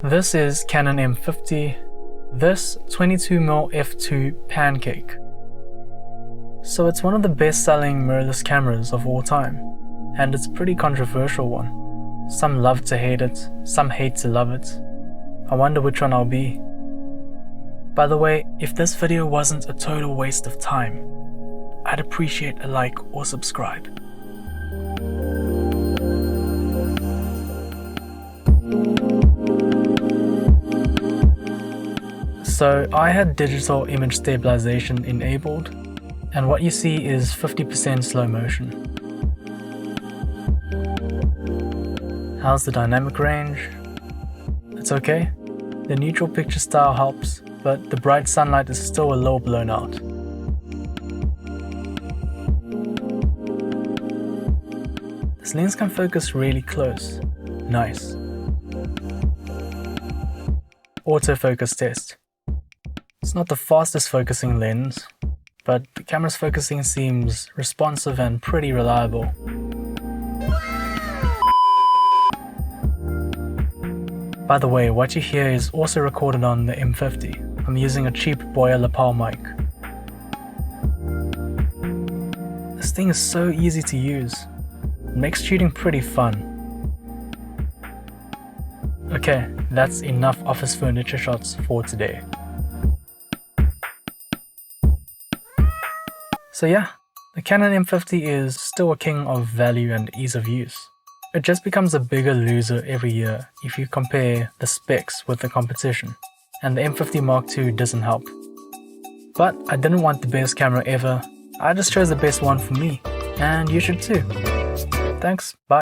This is Canon M50, this 22mm f2 Pancake. So it's one of the best-selling mirrorless cameras of all time, and it's a pretty controversial one. Some love to hate it, some hate to love it. I wonder which one I'll be. By the way, if this video wasn't a total waste of time, I'd appreciate a like or subscribe. So I had digital image stabilization enabled, and what you see is 50% slow motion. How's the dynamic range? It's okay. The neutral picture style helps, but the bright sunlight is still a little blown out. This lens can focus really close. Nice. Autofocus test. It's not the fastest focusing lens, but the camera's focusing seems responsive and pretty reliable. By the way, what you hear is also recorded on the M50. I'm using a cheap Boya lapel mic. This thing is so easy to use. It makes shooting pretty fun. Okay, that's enough office furniture shots for today. So yeah, the Canon M50 is still a king of value and ease of use. It just becomes a bigger loser every year if you compare the specs with the competition, and the M50 Mark II doesn't help. But I didn't want the best camera ever, I just chose the best one for me, and you should too. Thanks, bye.